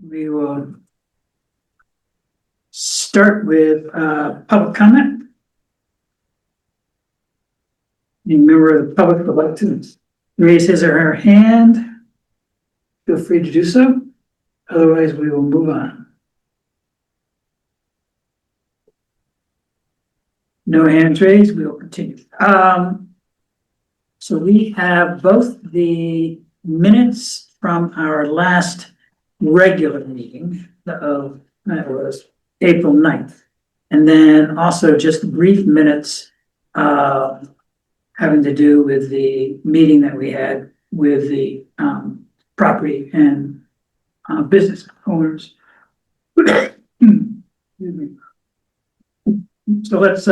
We will start with public comment. Any member of the public would like to raise his or her hand, feel free to do so. Otherwise, we will move on. No hands raised, we will continue. So we have both the minutes from our last regular meeting of, that was April 9th. And then also just brief minutes having to do with the meeting that we had with the property and business owners. Excuse me. So let's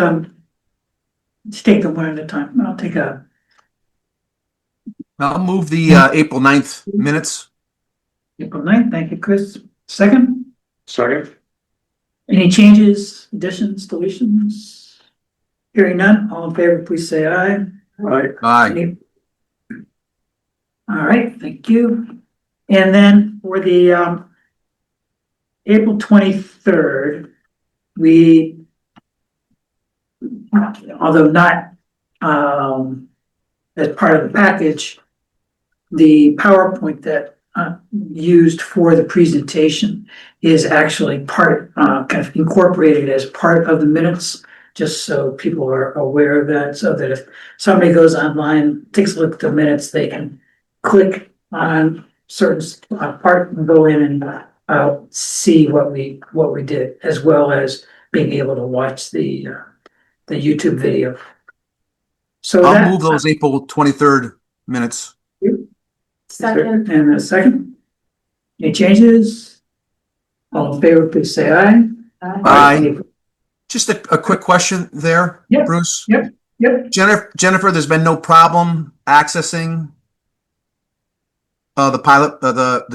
take them one at a time. I'll move the April 9th minutes. April 9th, thank you, Chris. Second, Second. any changes, additions, deletions? Hearing none, all in favor, please say aye. Aye. Aye. All right, thank you. And then for the April 23rd, we, although not as part of the package, the PowerPoint that used for the presentation is actually part, kind of incorporated as part of the minutes, just so people are aware of that, so that if somebody goes online, takes a look at the minutes, they can click on certain part and go in and see what we did, as well as being able to watch the YouTube video. So I'll move those April 23rd minutes. Second. And a second. Any changes? All in favor, please say aye. Aye. Just a quick question there, Yep. Bruce. Yep. Jennifer, there's been no problem accessing the pilot, the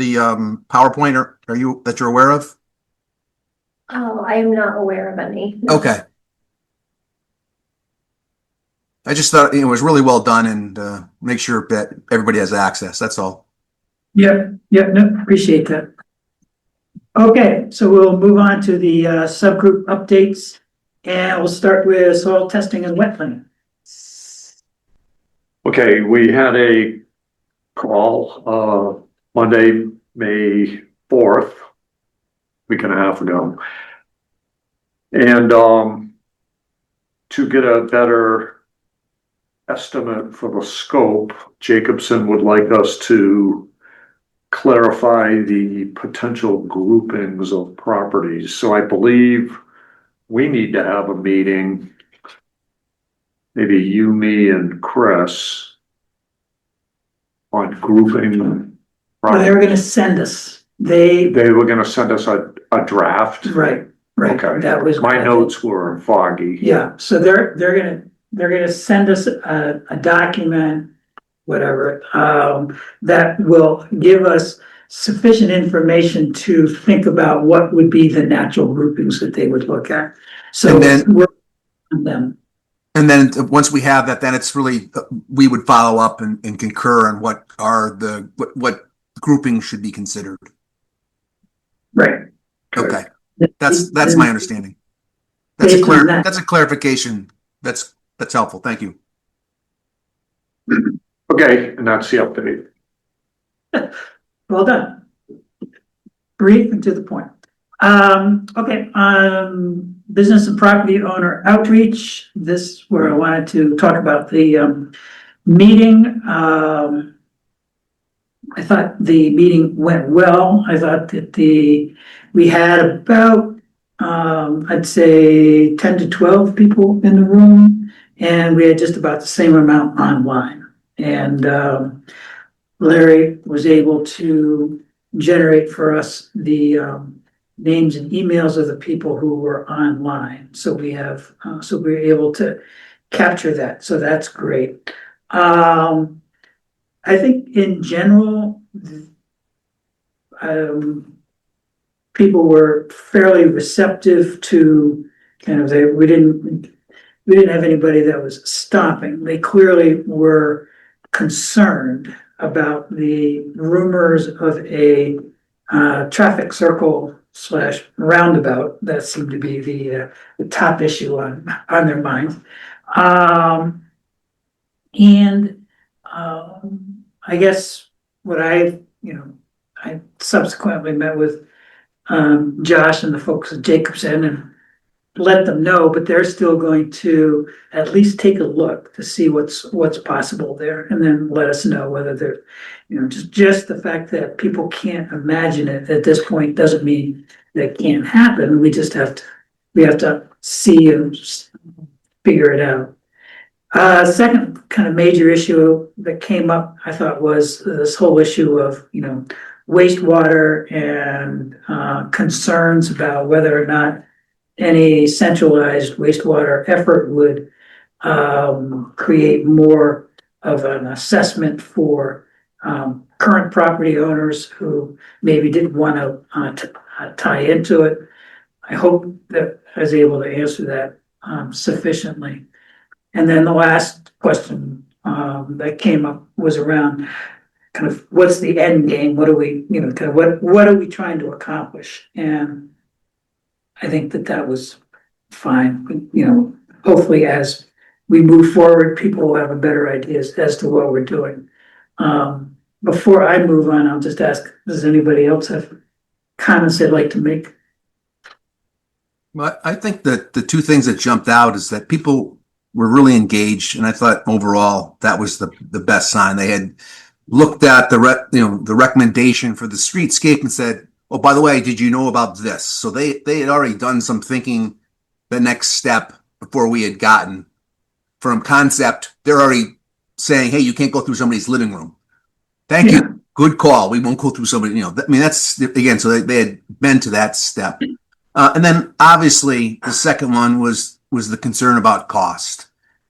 PowerPoint, are you, that you're aware of? Oh, I am not aware of any. No. Okay. I just thought it was really well done, and make sure that everybody has access. That's all. Yep, no, appreciate that. Okay, so we'll move on to the subgroup updates, and we'll start with soil testing and wetland. Okay, we had a call Monday, May 4th, week and a half ago. And to get a better estimate for the scope, Jacobson would like us to clarify the potential groupings of properties. So I believe we need to have a meeting, maybe you, me, and Chris, on grouping. Well, they were gonna send us, they were gonna send us a draft. right, Okay. that was. My notes were foggy. Yeah, so they're gonna send us a document, whatever, that will give us sufficient information to think about what would be the natural groupings that they would look at. So And then- we're on them. And then once we have that, then it's really, we would follow up and concur on what are what grouping should be considered. Right. Okay. That's my understanding. That's Based on that. that's a clarification. That's helpful. Thank you. Okay, and that's the update. Well done. Brief and to the point. Okay, business and property owner outreach. This is where I wanted to talk about the meeting. I thought the meeting went well. I thought that we had about I'd say 10 to 12 people in the room, and we had just about the same amount online. And Larry was able to generate for us the names and emails of the people who were online. So we have, so we were able to capture that. So that's great. I think in general, people were fairly receptive to kind of we didn't have anybody that was stopping. They clearly were concerned about the rumors of a traffic circle slash roundabout. That seemed to be the top issue on their minds. Um, and, I guess what I subsequently met with, Josh and the folks at Jacobson and let them know, but they're still going to at least take a look to see what's possible there, and then let us know whether they're, just the fact that people can't imagine it at this point doesn't mean that it can't happen. We have to see and figure it out. Second kind of major issue that came up, I thought, was this whole issue of, wastewater and concerns about whether or not any centralized wastewater effort would create more of an assessment for current property owners who maybe didn't want to tie into it. I hope that I was able to answer that sufficiently. And then the last question that came up was around kind of what's the end game? What are we, kind of what are we trying to accomplish? And I think that was fine. Hopefully as we move forward, people will have a better idea as to what we're doing. Before I move on, I'll just ask, does anybody else have comments they'd like to make? Well, I think that the two things that jumped out is that people were really engaged, and I thought overall that was the best sign. They had looked at the recommendation for the streetscape and said, "Oh, by the way, did you know about this?" So they had already done some thinking the next step before we had gotten from concept. They're already saying, "Hey, you can't go through somebody's living room." Thank Yeah. you. Good call. We won't go through somebody, I mean, that's again, so they had been to that step. And then obviously the second one was the concern about cost.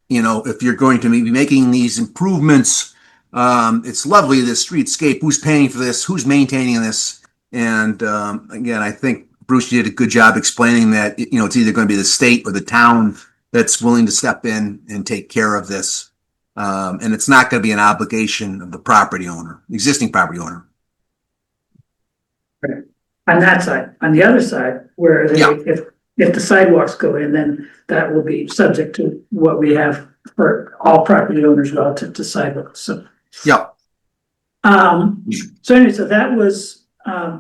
If you're going to be making these improvements, it's lovely, this streetscape, who's paying for this, who's maintaining this? And again, I think Bruce, you did a good job explaining that, it's either going to be the state or the town that's willing to step in and take care of this. And it's not going to be an obligation of the property owner, existing property owner. On that side, on the other side, where Yeah. if the sidewalks go in, then that will be subject to what we have for all property owners relative to sidewalks, so. Yeah. So anyway, so that was, I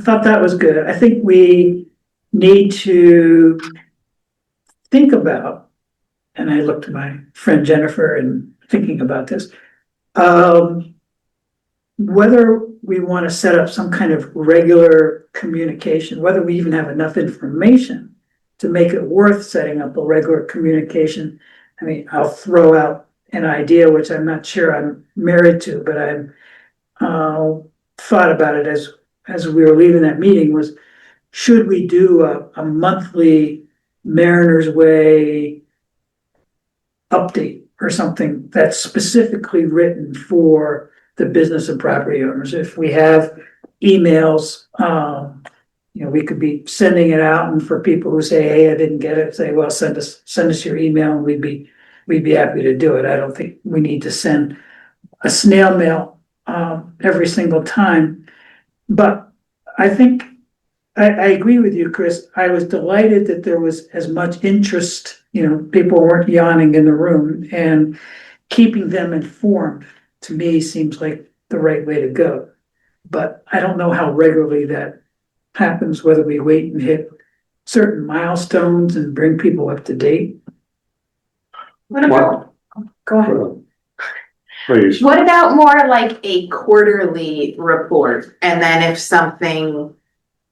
thought that was good. I think we need to think about, and I looked to my friend Jennifer and thinking about this, whether we want to set up some kind of regular communication, whether we even have enough information to make it worth setting up a regular communication. I mean, I'll throw out an idea, which I'm not sure I'm married to, but I've thought about it as we were leaving that meeting, was should we do a monthly Mariners Way update or something that's specifically written for the business and property owners? If we have emails, we could be sending it out, and for people who say, "Hey, I didn't get it," say, "Well, send us your email," and we'd be happy to do it. I don't think we need to send a snail mail every single time. But I think I agree with you, Chris. I was delighted that there was as much interest, people weren't yawning in the room, and keeping them informed to me seems like the right way to go. But I don't know how regularly that happens, whether we wait and hit certain milestones and bring people up to date. What about, go ahead. Please. What about more like a quarterly report? And then if something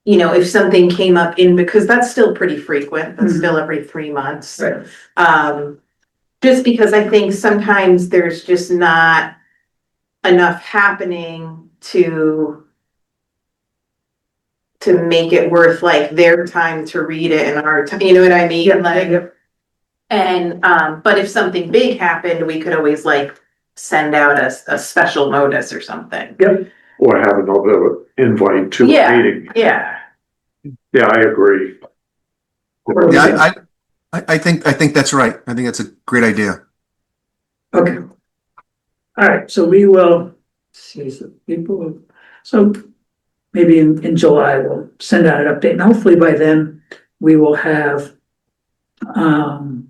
came up because that's still pretty frequent, that's still every 3 months. Right. Just because I think sometimes there's just not enough happening to make it worth like their time to read it and our time, you know what I mean? And but if something big happened, we could always like send out a special notice or something. Yep. Or have another invite to a meeting. Yeah. Yeah, I agree. Yeah, I think that's right. I think that's a great idea. Okay. All right, so we will see some people. So maybe in July, we'll send out an update, and hopefully by then, we will have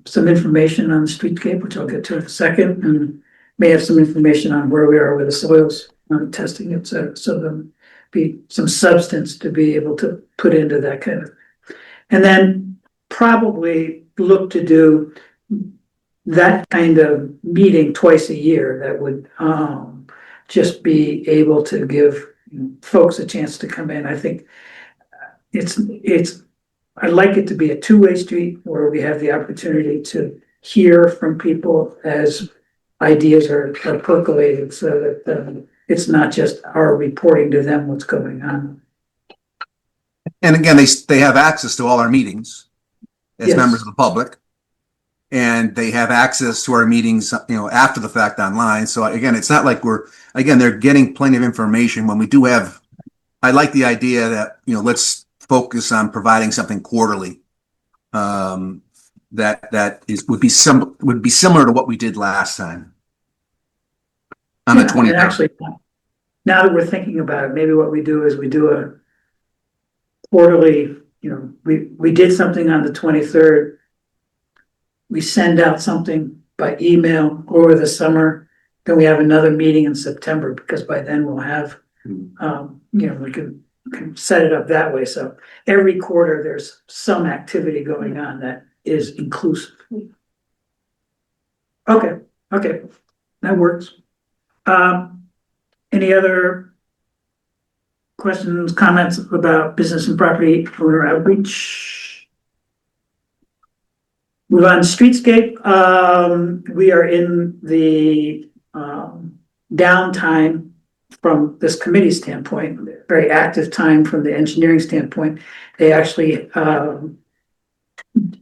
some information on the streetscape, which I'll get to in a second, and may have some information on where we are with the soils, testing, et cetera, so there'll be some substance to be able to put into that kind of. And then probably look to do that kind of meeting twice a year that would just be able to give folks a chance to come in. I think I'd like it to be a two-way street where we have the opportunity to hear from people as ideas are percolated, so that it's not just our reporting to them what's going on. And again, they have access to all our meetings as Yes. members of the public. And they have access to our meetings, after the fact online. So again, it's not like they're getting plenty of information when we do have, I like the idea that, let's focus on providing something quarterly. Would be similar to what we did last time. On the 23rd. And actually, now that we're thinking about it, maybe what we do is we do a quarterly, we did something on the 23rd. We send out something by email over the summer, then we have another meeting in September, because by then we'll have, we can set it up that way. So every quarter, there's some activity going on that is inclusive. Okay, that works. Any other questions, comments about business and property owner outreach? Move on to streetscape. We are in the downtime from this committee standpoint, very active time from the engineering standpoint. They actually,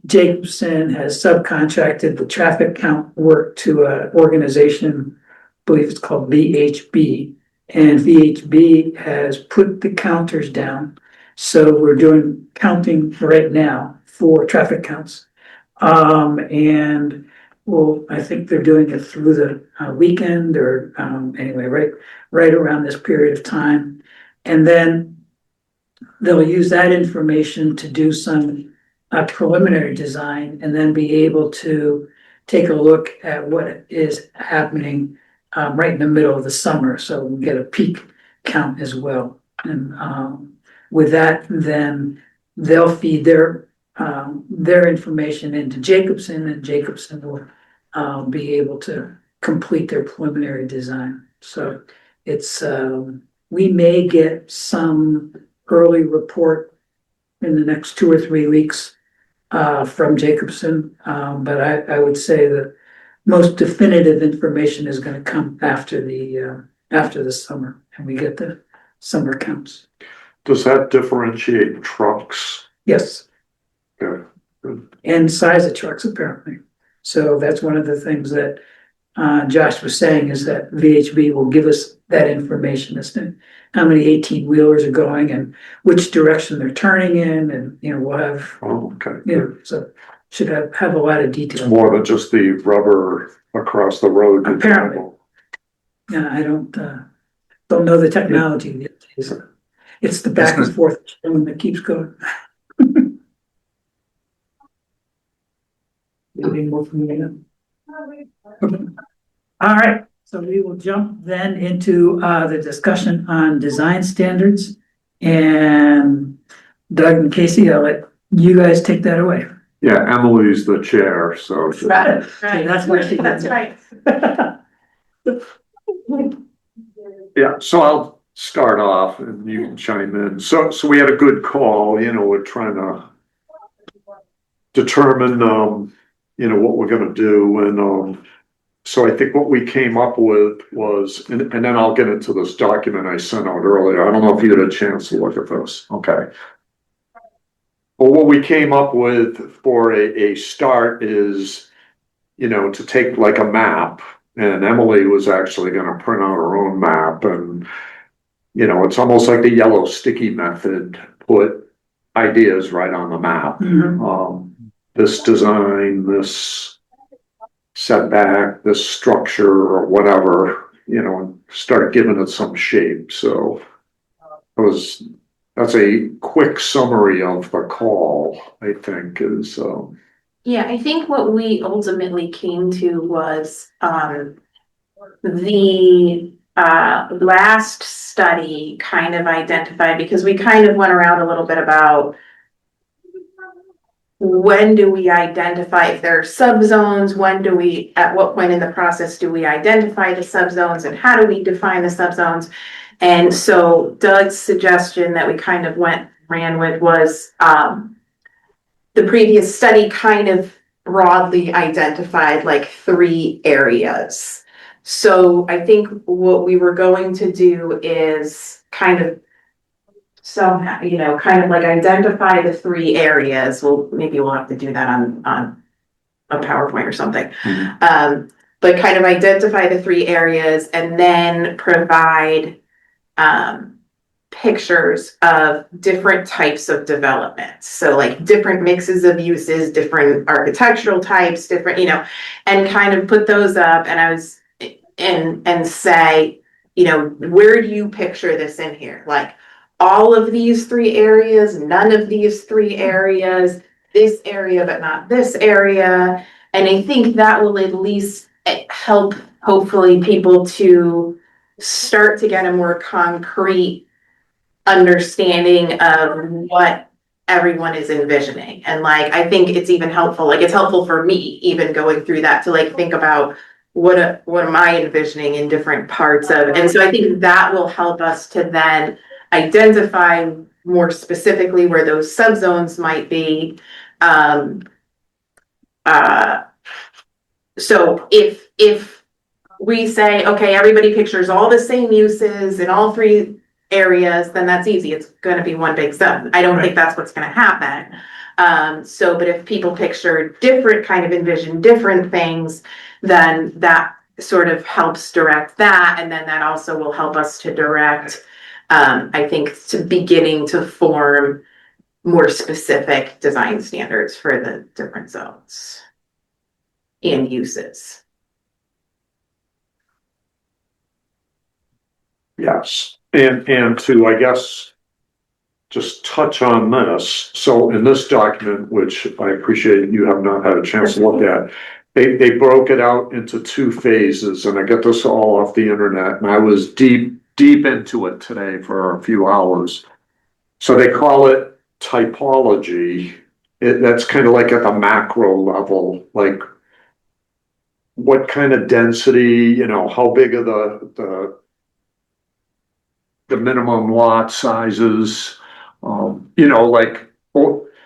Jacobson has subcontracted the traffic count work to an organization, I believe it's called VHB. And VHB has put the counters down. So we're doing counting right now for traffic counts. And I think they're doing it through the weekend or anyway, right around this period of time. And then they'll use that information to do some preliminary design, and then be able to take a look at what is happening right in the middle of the summer, so we get a peak count as well. And with that, then they'll feed their information into Jacobson, and Jacobson will be able to complete their preliminary design. So it's we may get some early report in the next 2 or 3 weeks from Jacobson, but I would say the most definitive information is going to come after the summer, and we get the summer counts. Does that differentiate trucks? Yes. Okay. And size of trucks, apparently. So that's one of the things that Josh was saying, is that VHB will give us that information as to how many 18-wheelers are going and which direction they're turning in, and we'll have, Oh, okay. so should have a lot of detail. It's more than just the rubber across the road. Apparently. Yeah, I don't know the technology these days. It's the back and forth that keeps going. Anything more from you? Okay. All right, so we will jump then into the discussion on design standards. And Doug and Casey, I'll let you guys take that away. Yeah, Emily's the chair, so. Right. Right. That's where she That's gets right. Yeah, so I'll start off and you can chime in. So we had a good call, we're trying to determine, what we're gonna do. And so I think what we came up with was, and then I'll get into this document I sent out earlier. I don't know if you had a chance to look at this. Okay. Well, what we came up with for a start is, to take like a map, and Emily was actually gonna print out her own map, and, it's almost like the yellow sticky method, put ideas right on the map. Mhm. This design, this setback, this structure or whatever, and start giving it some shape. So that's a quick summary of the call, I think is, Yeah, I think what we ultimately came to was, the last study kind of identified, because we kind of went around a little bit about when do we identify if there are subzones, at what point in the process do we identify the subzones, and how do we define the subzones? And so Doug's suggestion that we kind of ran with was, the previous study kind of broadly identified like 3 areas. So I think what we were going to do is kind of somehow, kind of like identify the 3 areas. Well, maybe we'll have to do that on a PowerPoint or something. But kind of identify the 3 areas and then provide pictures of different types of developments. So like different mixes of uses, different architectural types, different, and kind of put those up. And I was, and say, where do you picture this in here? Like all of these 3 areas, none of these 3 areas, this area, but not this area. And I think that will at least help, hopefully, people to start to get a more concrete understanding of what everyone is envisioning. And like, I think it's even helpful, like it's helpful for me even going through that to like think about what am I envisioning in different parts of, and so I think that will help us to then identify more specifically where those subzones might be. So if we say, okay, everybody pictures all the same uses in all 3 areas, then that's easy. It's going to be one big zone. I don't think that's what's going to happen. But if people picture envision different things, then that sort of helps direct that. And then that also will help us to direct, I think, to beginning to form more specific design standards for the different zones and uses. yes. And to, I guess, just touch on this. So in this document, which I appreciate you have not had a chance to look at, they broke it out into 2 phases, and I got this all off the internet, and I was deep into it today for a few hours. So they call it typology. That's kind of like at the macro level, like what kind of density, how big are the minimum lot sizes,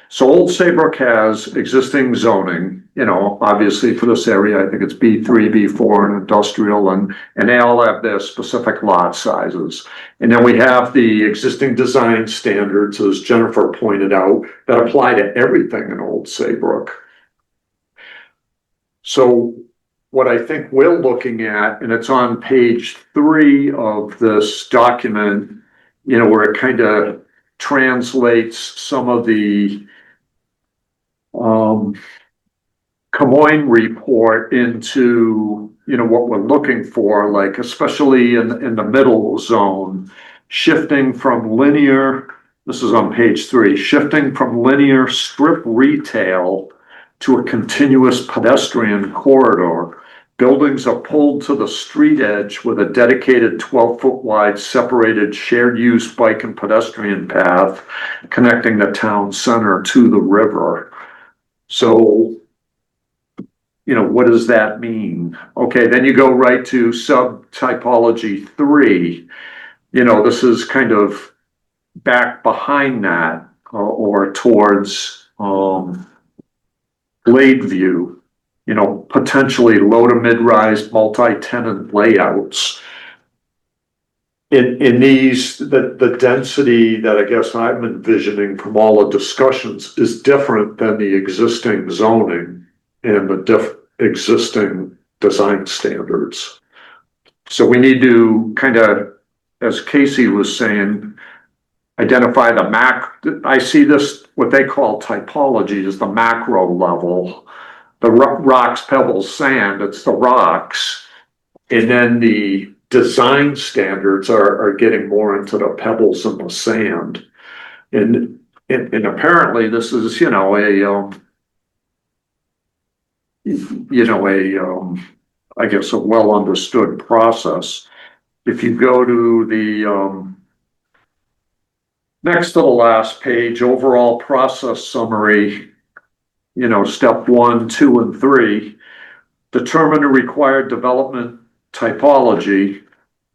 so Old Saybrook has existing zoning, obviously for this area, I think it's B3, B4 and industrial, and they all have their specific lot sizes. And then we have the existing design standards, as Jennifer pointed out, that apply to everything in Old Saybrook. So what I think we're looking at, and it's on page 3 of this document, where it kind of translates some of the Camoin report into, what we're looking for, like especially in the middle zone, shifting from linear, this is on page 3, shifting from linear strip retail to a continuous pedestrian corridor. Buildings are pulled to the street edge with a dedicated 12-foot wide separated shared use bike and pedestrian path connecting the town center to the river. So, what does that mean? Okay, then you go right to sub typology 3. This is kind of back behind that or towards Lakeview. Potentially low to mid-rise multi-tenant layouts. In these, the density that I guess I'm envisioning from all the discussions is different than the existing zoning and the existing design standards. So we need to kind of, as Casey was saying, identify I see this, what they call typology is the macro level. The rocks, pebbles, sand, it's the rocks. And then the design standards are getting more into the pebbles and the sand. And apparently this is, I guess a well understood process. If you go to the, next to the last page, overall process summary, step 1, 2, and 3, determine the required development typology.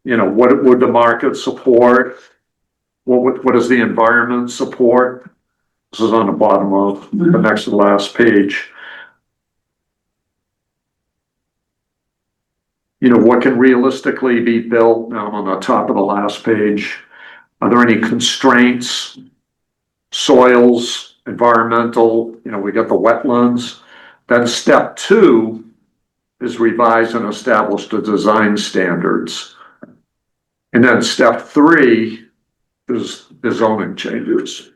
What would the market support? What does the environment support? This is on the bottom of the next to the last page. What can realistically be built? Now I'm on the top of the last page. Are there any constraints? Soils, environmental, we got the wetlands. Then step 2 is revise and establish the design standards. And then step 3 is the zoning changes.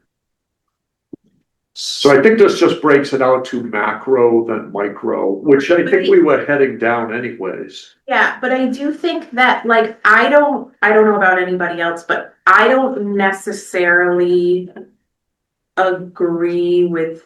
So I think this just breaks it out to macro than micro, which I think we were heading down anyways. Yeah, but I do think that, like, I don't know about anybody else, but I don't necessarily agree with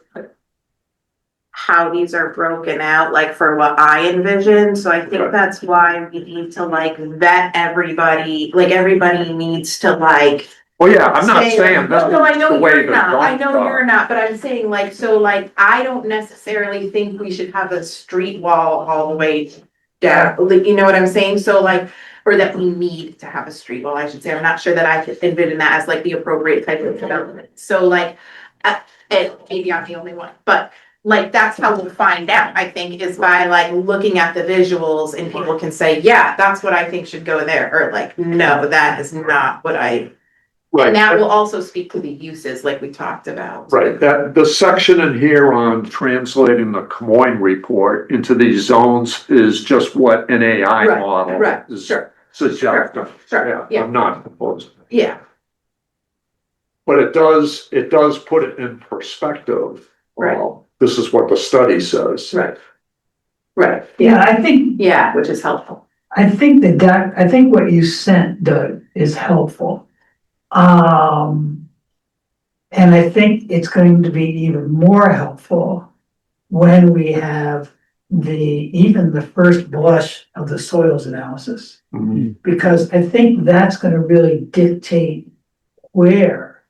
how these are broken out, like for what I envision. So I think that's why we need to like vet everybody. Like everybody needs to like. Well, yeah, I'm not saying that's No, I know the way you're not. I know zones you're are. not, but I'm saying like, so like, I don't necessarily think we should have a street wall all the way down. Like, you know what I'm saying? So like, or that we need to have a street wall, I should say. I'm not sure that I could envision that as like the appropriate type of development. So like, and maybe I'm the only one, but like, that's how we'll find out, I think, is by like looking at the visuals and people can say, yeah, that's what I think should go there. Or like, no, that is not what I. And that will also speak to the uses like we talked about. Right, that the section in here on translating the Camoin report into these zones is just what an AI Right, model right, is sure, suggesting. sure, yeah. I'm not opposed. Yeah, But it does put it in perspective. Right. This is what the study says. right. Right, Yeah, I think, yeah, which is helpful. I think I think what you sent, Doug, is helpful. And I think it's going to be even more helpful when we have even the first blush of the soils analysis. Because I think that's gonna really dictate where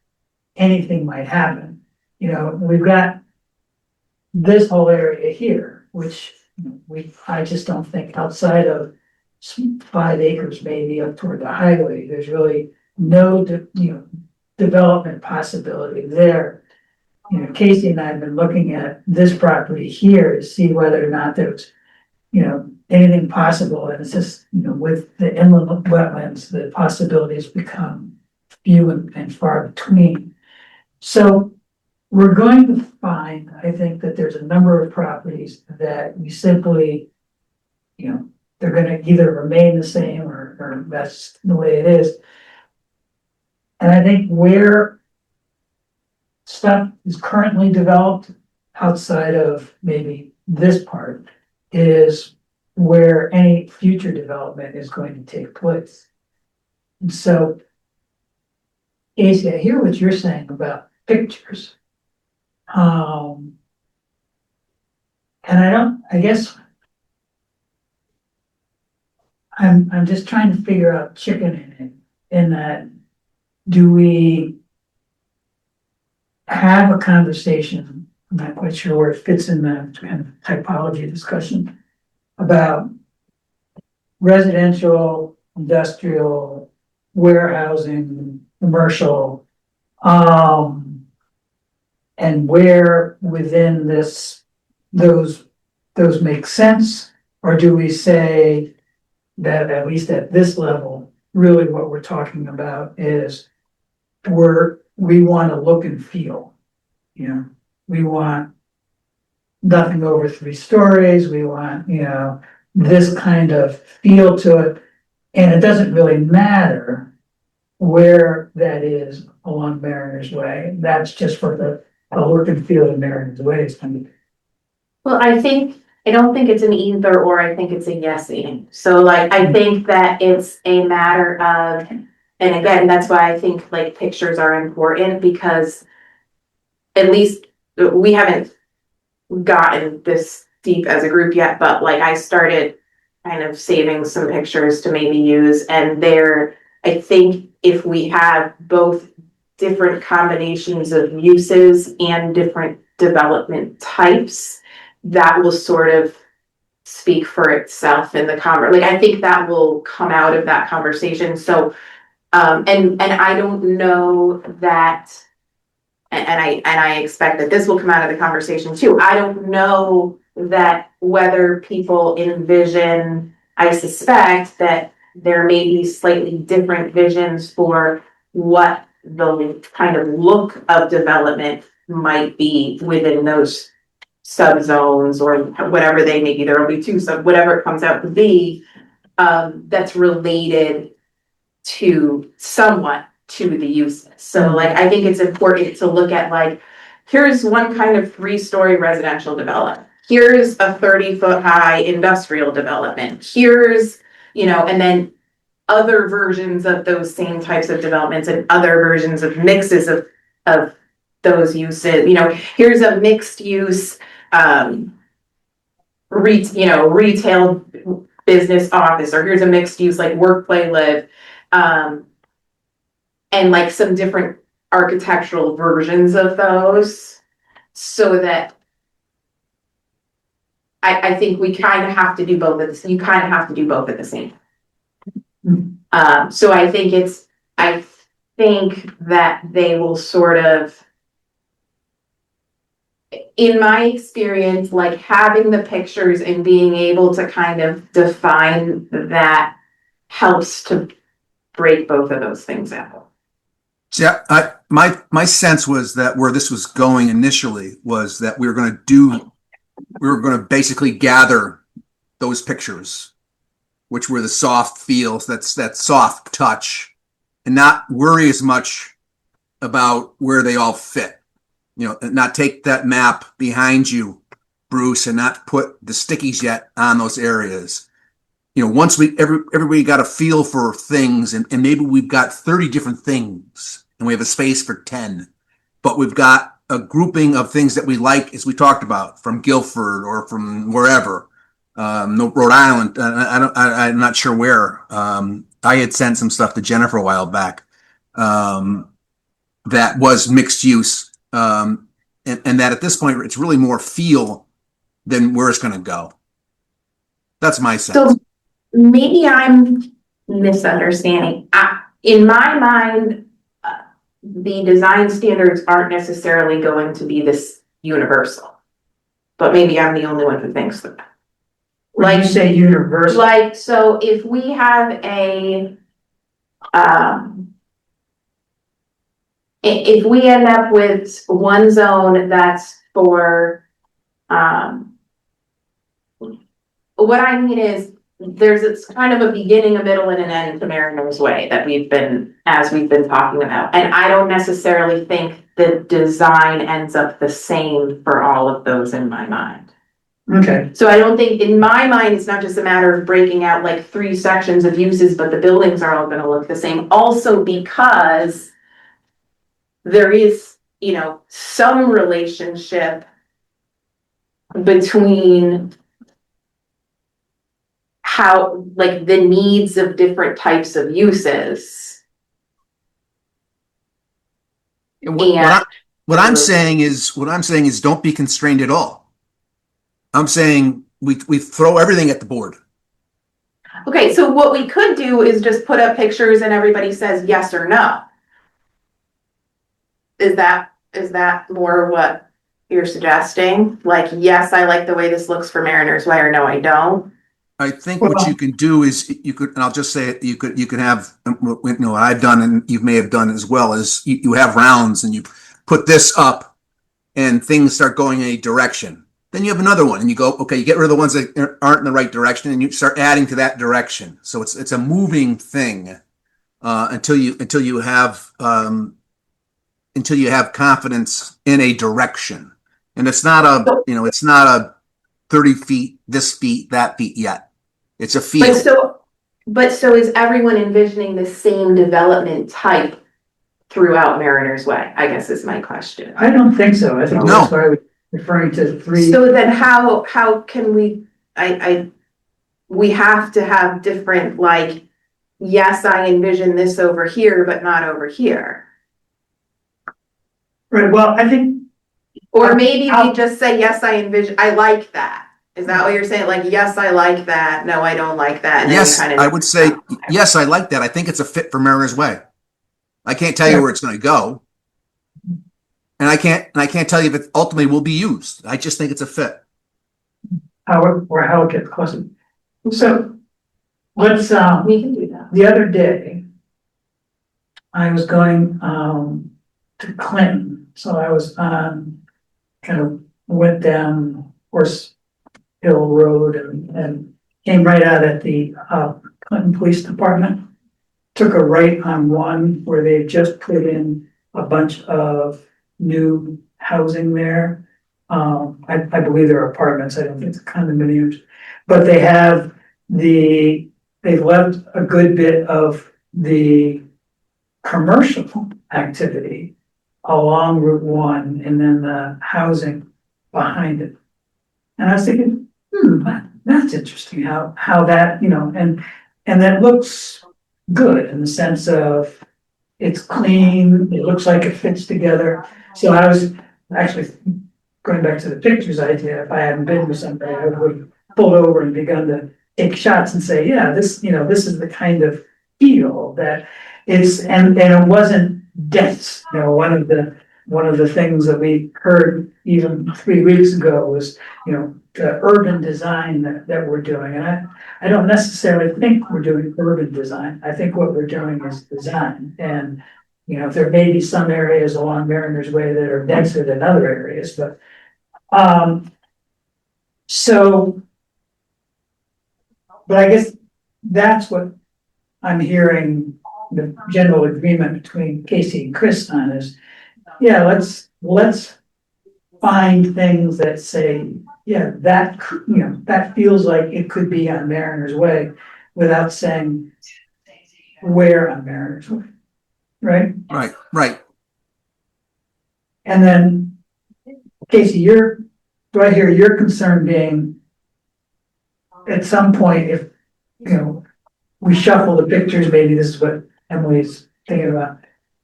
anything might happen. We've got this whole area here, which I just don't think outside of 5 acres maybe up toward the highway, there's really no, development possibility there. Casey and I have been looking at this property here to see whether or not there's, anything possible. And it's just, with the inland wetlands, the possibilities become few and far between. So we're going to find, I think, that there's a number of properties that we simply, they're gonna either remain the same or that's the way it is. And I think where stuff is currently developed outside of maybe this part is where any future development is going to take place. And so, Casey, I hear what you're saying about pictures. And I guess I'm just trying to figure out chicken in that. Do we have a conversation? I'm not quite sure where it fits in the kind of typology discussion about residential, industrial, warehousing, commercial, and where within those make sense? Or do we say that at least at this level, really what we're talking about is we want to look and feel, we want nothing over 3 stories. We want, this kind of feel to it. And it doesn't really matter where that is along Mariner's Way. That's just for the look and feel of Mariner's Way. It's kind of. Well, I think I don't think it's an either or, I think it's a yes and. So like, I think that it's a matter of, and again, that's why I think like pictures are important, because at least we haven't gotten this deep as a group yet, but like I started kind of saving some pictures to maybe use, and there, I think if we have both different combinations of uses and different development types, that will sort of speak for itself in the like I think that will come out of that conversation. So and I don't know that, and I expect that this will come out of the conversation too. I don't know that whether people envision, I suspect that there may be slightly different visions for what the kind of look of development might be within those subzones or whatever they may be. There will be two sub, whatever it comes out to be, that's related to somewhat to the uses. So like, I think it's important to look at like, here's one kind of 3-story residential development. Here's a 30-foot high industrial development. Here's, and then other versions of those same types of developments and other versions of mixes of those uses. Here's a mixed use, retail business office, or here's a mixed use like work, play, live. And like some different architectural versions of those, so that I think we kind of have to do both at the, you kind of have to do both at the same time. So I think that they will sort of, in my experience, like having the pictures and being able to kind of define that helps to break both of those things out. Yeah, my sense was that where this was going initially was that we were going to basically gather those pictures, which were the soft feels, that's that soft touch, and not worry as much about where they all fit. Not take that map behind you, Bruce, and not put the stickies yet on those areas. Once everybody got a feel for things, and maybe we've got 30 different things and we have a space for 10, but we've got a grouping of things that we like, as we talked about, from Guilford or from wherever, Rhode Island. I'm not sure where. I had sent some stuff to Jennifer a while back that was mixed use, and that at this point it's really more feel than where it's going to go. That's my sense. So maybe I'm misunderstanding. In my mind, the design standards aren't necessarily going to be this universal, but maybe I'm the only one who thinks that. When you say universal, Like, so if we have if we end up with one zone that's for, what I mean is, it's kind of a beginning, a middle, and an end to Mariner's Way that we've been talking about. And I don't necessarily think the design ends up the same for all of those in my mind. okay, So I don't think, in my mind, it's not just a matter of breaking out like 3 sections of uses, but the buildings are all gonna look the same. Also because there is, some relationship between how, like, the needs of different types of uses. What I'm saying is don't be constrained at all. I'm saying we throw everything at the board. Okay, so what we could do is just put up pictures and everybody says yes or no. Is that more what you're suggesting? Like, yes, I like the way this looks for Mariner's Way, or no, I don't? I think what you can do is and I'll just say it, you could have, what I've done and you may have done as well, is you have rounds and you put this up and things start going in a direction. Then you have another one and you go, okay, you get rid of the ones that aren't in the right direction and you start adding to that direction. So it's a moving thing until you have confidence in a direction. And it's not a 30 feet this feet, that feet yet. It's a But feel. so is everyone envisioning the same development type throughout Mariners Way, I guess is my question. I don't think so. I think No. that's why I was referring to three. So then how can we, we have to have different, like, yes, I envision this over here, but not over here. Right, well, I think, Or maybe we just say, yes, I envision, I like that. Is that what you're saying? Like, yes, I like that. No, I don't like that. And then Yes, kind of. I would say, yes, I like that. I think it's a fit for Mariners Way. I can't tell you where it's going to go. And I can't tell you if it ultimately will be used. I just think it's a fit. how it gets closer. So, let's, We can do that. the other day, I was going, to Clinton, so I was on, kind of went down Horse Hill Road and came right out at the, Clinton Police Department. Took a right on one where they just put in a bunch of new housing there. I believe they're apartments, I don't think it's condominiums, but they've left a good bit of the commercial activity along Route 1 and then the housing behind it. And I was thinking, that's interesting how that, and that looks good in the sense of it's clean, it looks like it fits together. So I was actually going back to the pictures idea, if I hadn't been with somebody, I would have pulled over and begun to take shots and say, yeah, this is the kind of feel that it's, and it wasn't dense. One of the things that we heard even 3 weeks ago was, the urban design that we're doing. And I don't necessarily think we're doing urban design. I think what we're doing is design. And, there may be some areas along Mariners Way that are denser than other areas, but, but I guess that's what I'm hearing the general agreement between Casey and Chris on is, yeah, let's find things that say, yeah, that feels like it could be on Mariners Way without saying where on Mariners Way, right? Right. And then, Casey, do I hear your concern being at some point, if, we shuffle the pictures, maybe this is what Emily's thinking about.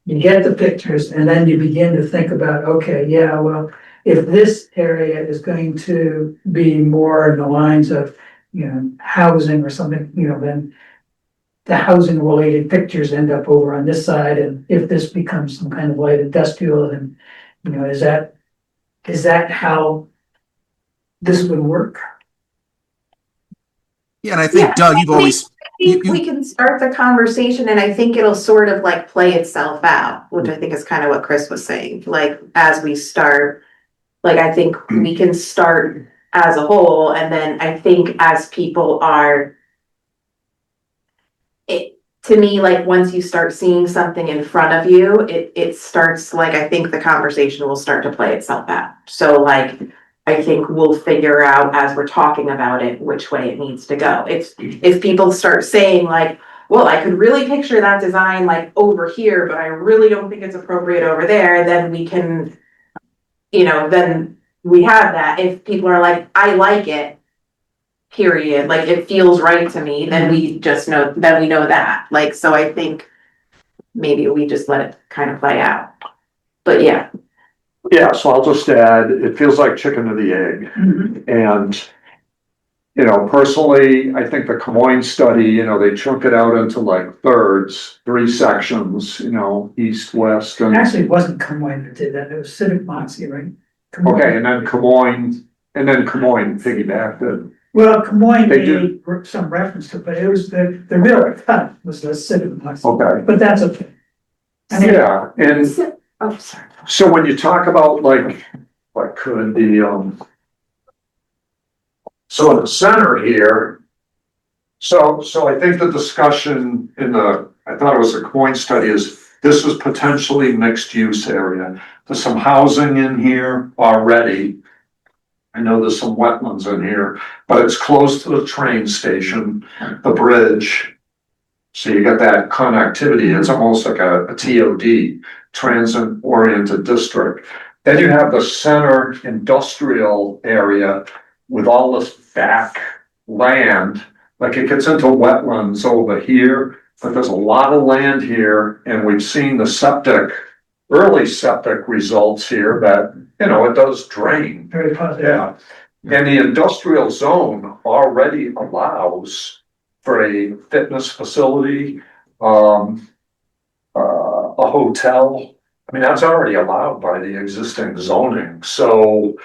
You get the pictures and then you begin to think about, okay, yeah, well, if this area is going to be more in the lines of, housing or something, then the housing related pictures end up over on this side. And if this becomes some kind of light industrial, then, is that how this would work? Yeah, and I think, Doug, you've always, I think we can start the conversation and I think it'll sort of like play itself out, which I think is kind of what Chris was saying. Like, as we start, like, I think we can start as a whole, and then I think as people are, to me, like, once you start seeing something in front of you, it starts, like, I think the conversation will start to play itself out. So, like, I think we'll figure out as we're talking about it, which way it needs to go. If people start saying like, well, I could really picture that design like over here, but I really don't think it's appropriate over there, then we can, then we have that. If people are like, I like it, period, like it feels right to me, then we just know, then we know that. Like, so I think maybe we just let it kind of play out. But yeah. Yeah, so I'll just add, it feels like chicken or the egg. And, personally, I think the Camoin study, they chunk it out into like thirds, 3 sections, east, west, and. Actually, it wasn't Camoin that did that, it was Civic Moxie, right? Camoin. Okay, and then Camoin piggybacked it. Well, Camoin They do. made some reference to it, but it was the real cut was the Civic Moxie. Okay, But that's okay. I mean, yeah, and Oh, sorry. so when you talk about like, what could the, so in the center here, so I think the discussion I thought it was a coin study, is this is potentially mixed use area. There's some housing in here already. I know there's some wetlands in here, but it's close to the train station, the bridge. So you got that connectivity, it's almost like a TOD, transit oriented district. Then you have the center industrial area with all this back land, like it gets into wetlands over here, but there's a lot of land here, and we've seen the early septic results here that, it does drain. Very positive. Yeah, and the industrial zone already allows for a fitness facility, a hotel. I mean, that's already allowed by the existing zoning, so,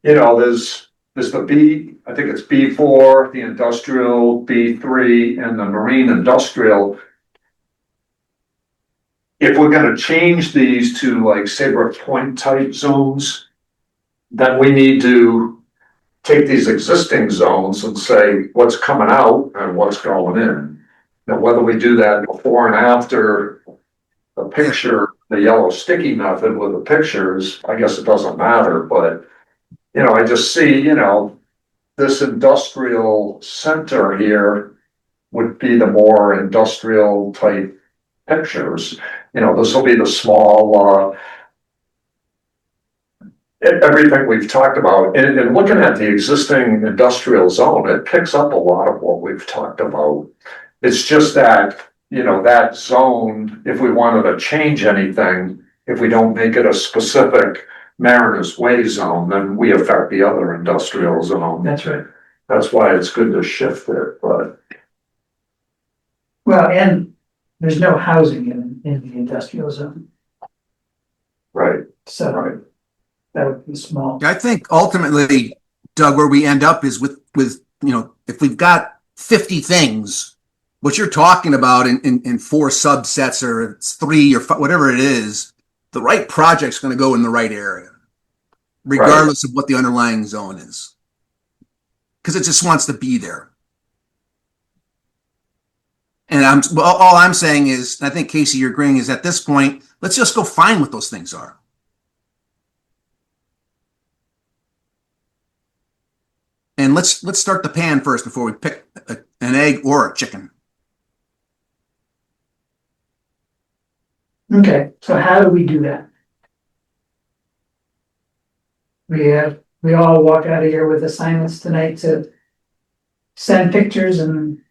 there's the I think it's B4, the industrial, B3, and the marine industrial. If we're gonna change these to like Saybrook Point type zones, then we need to take these existing zones and say what's coming out and what's going in. Now, whether we do that before and after the picture, the yellow sticky method with the pictures, I guess it doesn't matter, but, I just see, this industrial center here would be the more industrial type pictures. This will be the small, everything we've talked about, and looking at the existing industrial zone, it picks up a lot of what we've talked about. It's just that, that zone, if we wanted to change anything, if we don't make it a specific Mariners Way zone, then we affect the other industrial zone. That's right. That's why it's good to shift it, but. Well, and there's no housing in the industrial zone, Right, so right. that would be small. I think ultimately, Doug, where we end up is with, if we've got 50 things, what you're talking about in 4 subsets, or it's 3 or 5, whatever it is, the right project's going to go in the right area, regardless of what the underlying zone is. Because it just wants to be there. And all I'm saying is, I think Casey, you're agreeing, is at this point, let's just go find what those things are. And let's start the pan first before we pick an egg or a chicken. Okay, so how do we do that? We all walk out of here with assignments tonight to send pictures and,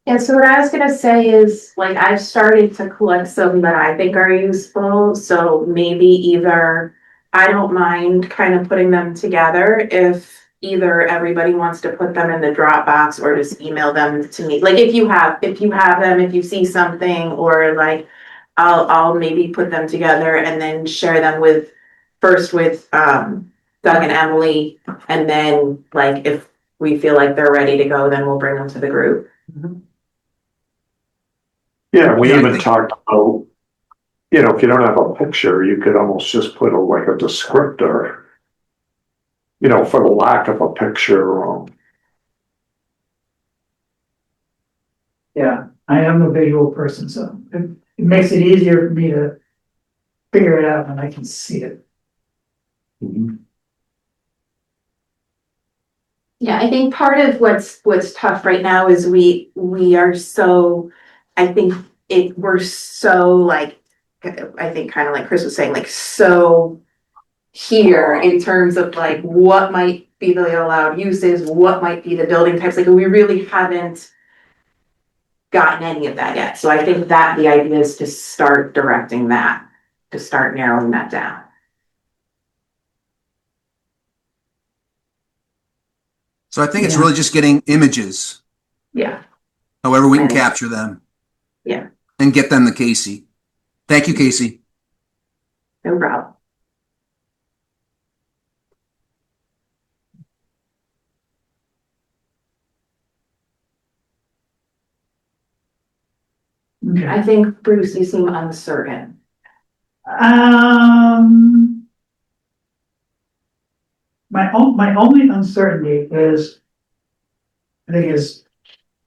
And so what I was gonna say is, like, I've started to collect some that I think are useful, so maybe either, I don't mind kind of putting them together if either everybody wants to put them in the Dropbox or just email them to me. Like, if you have them, if you see something, or like, I'll maybe put them together and then share them first with Doug and Emily, and then, like, if we feel like they're ready to go, then we'll bring them to the group. Yeah, we Yeah, I even think- talked about, if you don't have a picture, you could almost just put like a descriptor, for the lack of a picture. yeah, I am a visual person, so it makes it easier for me to figure it out when I can see it. Yeah, I think part of what's tough right now is we are so, I think we're so, like, I think kind of like Chris was saying, like, so here in terms of like what might be the allowed uses, what might be the building types, like, we really haven't gotten any of that yet. So I think that the idea is to start directing that, to start narrowing that down. So I think it's Yeah. really just getting images, Yeah. however we can I think- capture them. Yeah. And get them to Casey. Thank you, Casey. No problem. Okay. I think, Bruce, you seem uncertain. My only uncertainty is, I think is,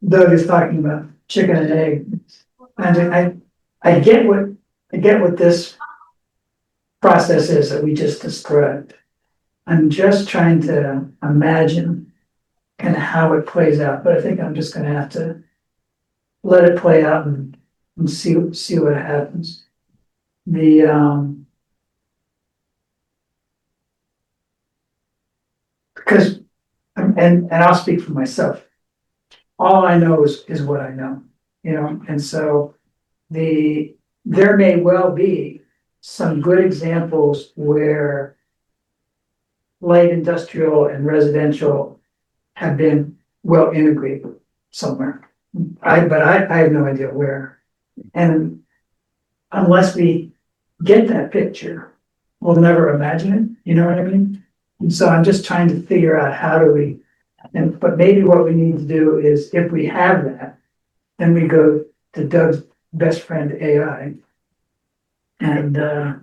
Doug is talking about chicken and egg. And I get what this process is that we just described. I'm just trying to imagine kind of how it plays out, but I think I'm just gonna have to let it play out and see what happens. The, because, and I'll speak for myself. All I know is what I know, you know, and so there may well be some good examples where light industrial and residential have been well integrated somewhere. But I have no idea where. And unless we get that picture, we'll never imagine it, you know what I mean? And so I'm just trying to figure out how do we, but maybe what we need to do is if we have that, then we go to Doug's best friend AI and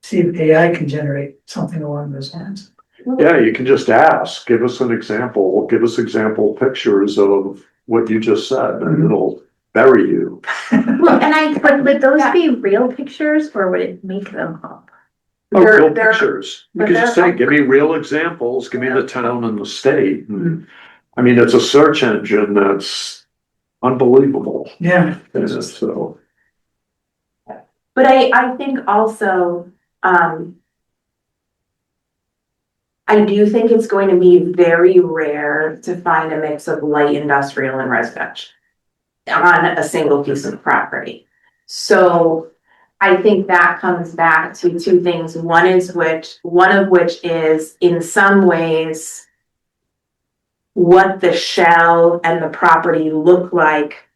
see if AI can generate something along those lines. Yeah, you can just ask, give us an example, give us example pictures of what you just said, and it'll bury you. Well, but would those be real pictures or would it make them up? Oh, real They're- pictures. You but can just they're- say, give me real examples, give me the town and the state. And, I mean, it's a search engine that's unbelievable. Yeah. So, But I think also, I do think it's going to be very rare to find a mix of light industrial and residential on a single piece of property. So I think that comes back to two things. One of which is in some ways what the shell and the property look like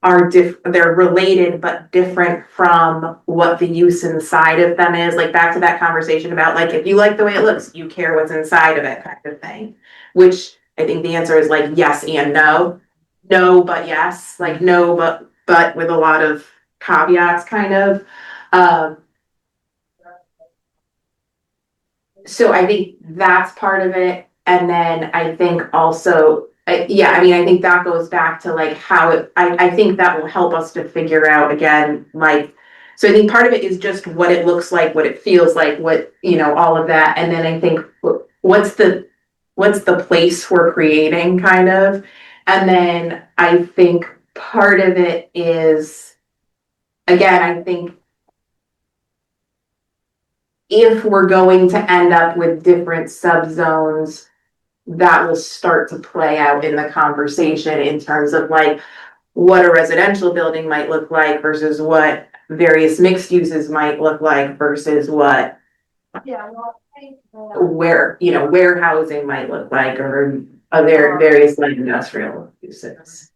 they're related but different from what the use inside of them is. Like back to that conversation about like, if you like the way it looks, you care what's inside of it kind of thing. Which I think the answer is like yes and no. No, but yes. Like no, but with a lot of caveats kind of. So I think that's part of it. And then I think also, I mean, I think that goes back to like how I think that will help us to figure out again, like, so I think part of it is just what it looks like, what it feels like, what, you know, all of that. And then I think what's the place we're creating kind of. And then I think part of it is, again, I think if we're going to end up with different subzones, that will start to play out in the conversation in terms of like what a residential building might look like versus what various mixed uses might look like versus what where, you know, warehousing might look like or other various light industrial uses.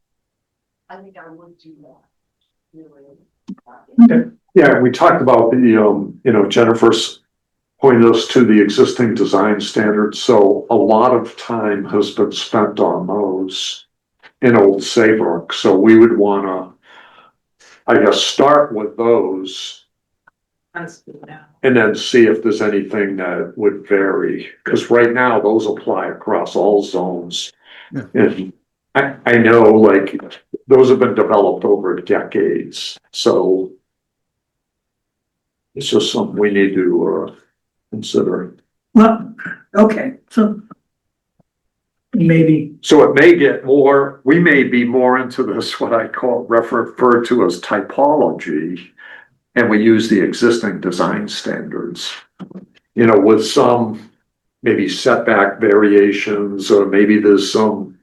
I think I would do that. yeah, we talked about the, you know, Jennifer's pointed us to the existing design standards. So a lot of time has been spent on those in Old Saybrook. So we would want to, I guess, start with those and then see if there's anything that would vary. Because right now those apply across all zones. Yeah. And I know like those have been developed over decades. So it's just something we need to consider. Well, okay, so maybe, So it may get more, we may be more into this, what I call referred to as typology. And we use the existing design standards, you know, with some maybe setback variations, or maybe there's some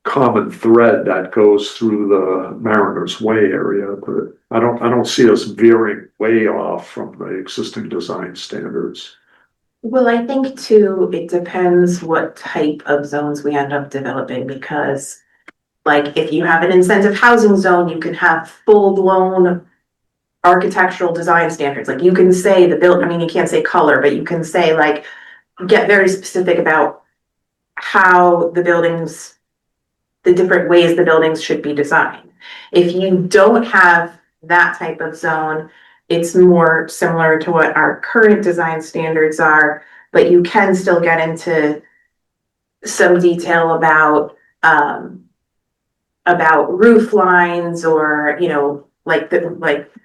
common thread that goes through the Mariners Way area, but I don't see us veering way off from the existing design standards. Well, I think too, it depends what type of zones we end up developing because like if you have an incentive housing zone, you can have full blown architectural design standards. Like you can say I mean, you can't say color, but you can say like, get very specific about how the different ways the buildings should be designed. If you don't have that type of zone, it's more similar to what our current design standards are, but you can still get into some detail about roof lines or, you know, like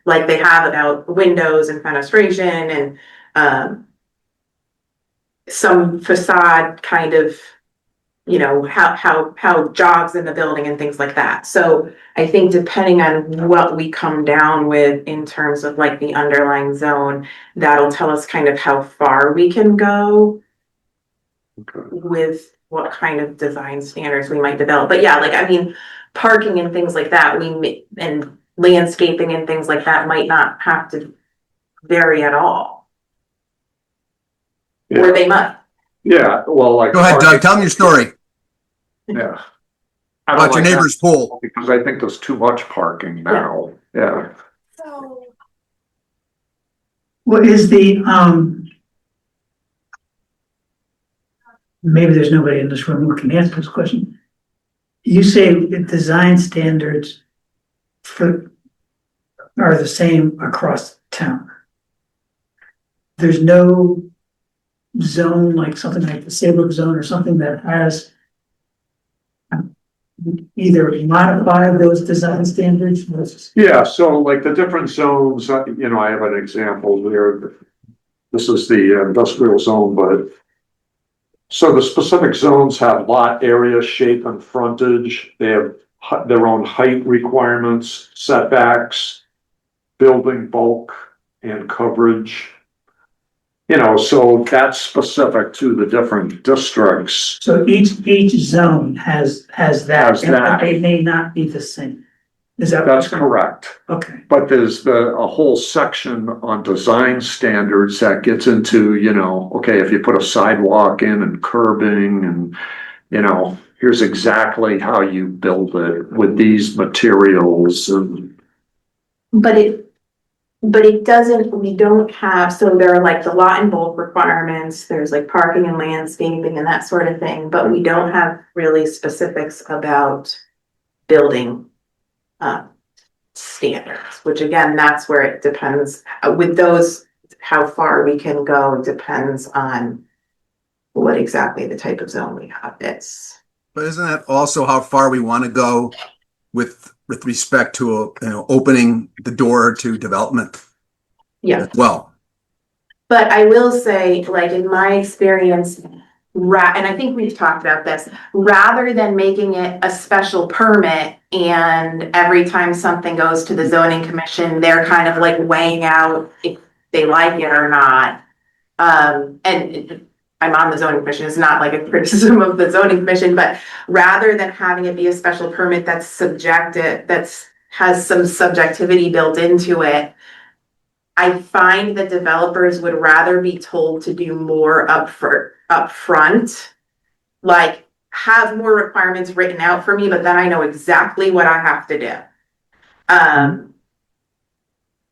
like they have about windows and fenestration and, some facade kind of, you know, how jogs in the building and things like that. So I think depending on what we come down with in terms of like the underlying zone, that'll tell us kind of how far we can go Okay. with what kind of design standards we might develop. But yeah, like, I mean, parking and things like that, and landscaping and things like that might not have to vary at all. Or they might. Yeah, well, like. Go ahead, Doug, tell them your story Yeah. I don't about your like that neighbor's pool. because I think there's too much parking now, yeah. So, What is maybe there's nobody in this room who can answer this question. You say the design standards are the same across town. There's no zone, like something like the Saybrook zone or something that has either modified those design standards versus. Yeah, so like the different zones, you know, I have an example here. This is the industrial zone, but so the specific zones have lot area, shape and frontage. They have their own height requirements, setbacks, building bulk and coverage. You know, so that's specific to the different districts. So each zone has that, Has that. and they may not be the same. Is that? That's correct. Okay. But there's a whole section on design standards that gets into, you know, okay, if you put a sidewalk in and curbing and, you know, here's exactly how you build it with these materials and. But it doesn't, we don't have, so there are like the lot and bulk requirements, there's like parking and landscaping and that sort of thing, but we don't have really specifics about building standards, which again, that's where it depends, with those, how far we can go depends on what exactly the type of zone we have. It's. But isn't that also how far we want to go with respect to, opening the door to development? Yeah. As well. But I will say, like in my experience, and I think we've talked about this, rather than making it a special permit and every time something goes to the zoning commission, they're kind of like weighing out if they like it or not. And I'm on the zoning commission, it's not like a criticism of the zoning commission, but rather than having it be a special permit that's subjective, has some subjectivity built into it, I find that developers would rather be told to do more upfront, like have more requirements written out for me, but then I know exactly what I have to do.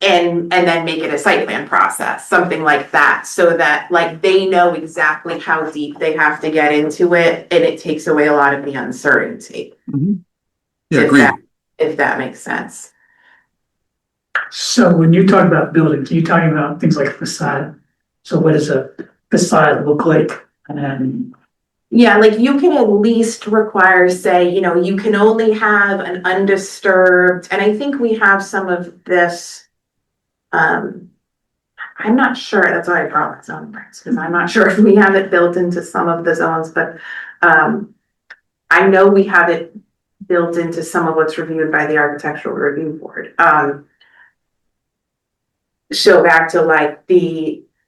And then make it a site plan process, something like that, so that like they know exactly how deep they have to get into it, and it takes away a lot of the uncertainty. Mm-hmm. Yeah, agreed. If that makes sense. So when you talk about buildings, you're talking about things like facade. So what does a facade look like? And Yeah, like you can at least require, say, you can only have an undisturbed, and I think we have some of this. I'm not sure, that's why I brought up zone regs, because I'm not sure if we have it built into some of the zones, but I know we have it built into some of what's reviewed by the Architectural Review Board. So back to like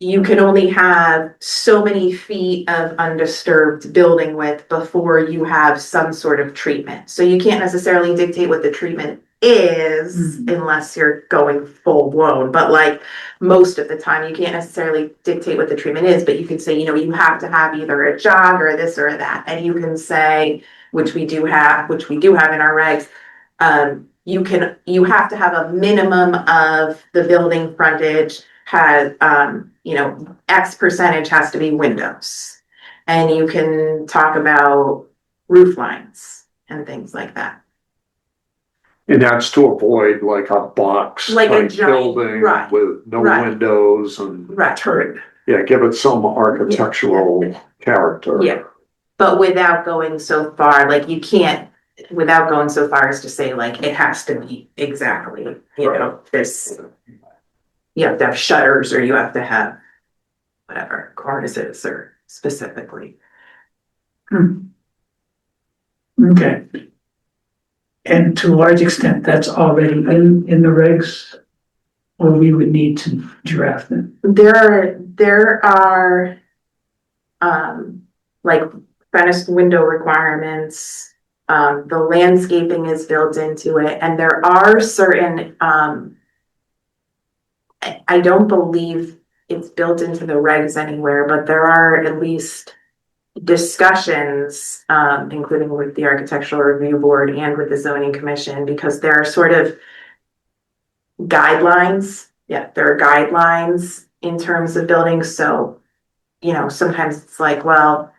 you can only have so many feet of undisturbed building width before you have some sort of treatment. So you can't necessarily dictate what the treatment is unless you're going full blown, but like most of the time you can't necessarily dictate what the treatment is, but you can say, you have to have either a jog or this or that. And you can say, which we do have in our regs, you have to have a minimum of the building frontage has, X percentage has to be windows. And you can talk about roof lines and things like that. And that's to avoid like a box Like a type giant, building right, with no right. windows and. Right. turret. Yeah, give it some architectural character. Yeah. But without going so far, like you can't without going so far as to say like, it has to be exactly, this. You have to have shutters or you have to have whatever, cornices or specifically. Okay. And to a large extent, that's already in the regs, or we would need to draft it. There are, like furnace window requirements. The landscaping is built into it, and there are certain, I don't believe it's built into the regs anywhere, but there are at least discussions, including with the Architectural Review Board and with the Zoning Commission, because there are sort of guidelines. Yeah, there are guidelines in terms of buildings. So, sometimes it's like, well,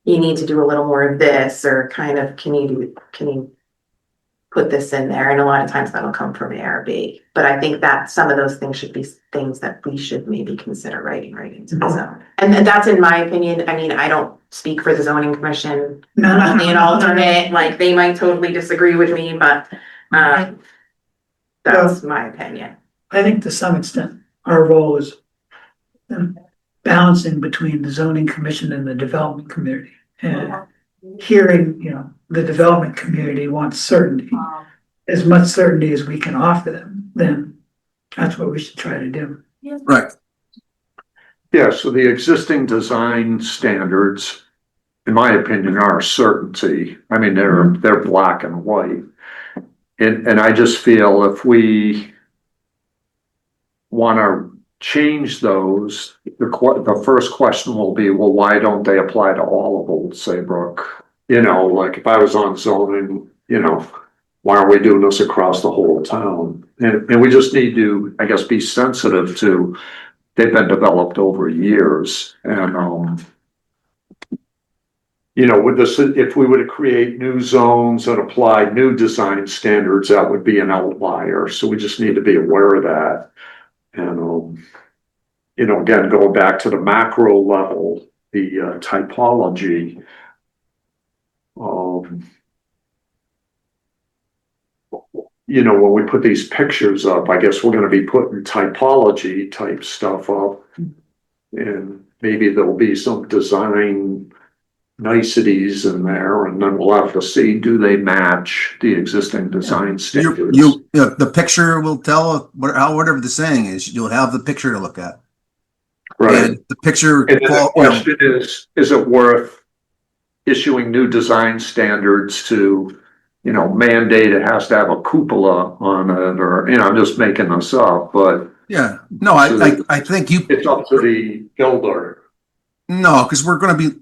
you need to do a little more of this, or kind of, can you put this in there? And a lot of times that'll come from ARB. But I think that some of those things should be things that we should maybe consider writing right into the zone. And that's in my opinion. I mean, I don't speak for the Zoning Commission. No, I'm only an alternate, like they might totally disagree with me, but that's my opinion. I think to some extent, our role is balancing between the zoning commission and the development community. And hearing, the development community wants certainty, as much certainty as we can offer them, then that's what we should try to do. Right. Yeah, so the existing design standards, in my opinion, are certainty. I mean, they're black and white. And I just feel if we want to change those, the first question will be, well, why don't they apply to all of Old Saybrook? Like if I was on zoning, why are we doing this across the whole town? And we just need to, I guess, be sensitive to, they've been developed over years. And, with this, if we were to create new zones and apply new design standards, that would be an outlier. So we just need to be aware of that. And, again, going back to the macro level, the typology, when we put these pictures up, I guess we're going to be putting typology type stuff up. And maybe there'll be some design niceties in there, and then we'll have to see, do they match the existing design standards? The picture will tell whatever the saying is. You'll have the picture to look at. Right. And the picture. And then the question is it worth issuing new design standards to, mandate it has to have a cupola on it, or, I'm just making this up, but. Yeah, no, I think it's up to the builder. No, because we're going to be,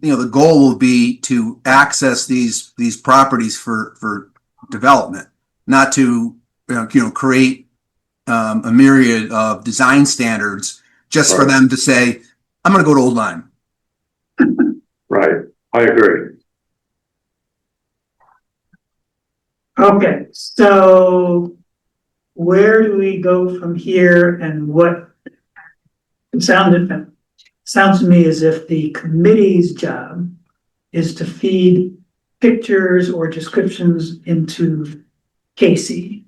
the goal will be to access these properties for development, not to, create a myriad of design standards just for them to say, I'm going to go to Old Lyme. Right, I agree. Okay, so where do we go from here, and what sounds to me as if the committee's job is to feed pictures or descriptions into Casey.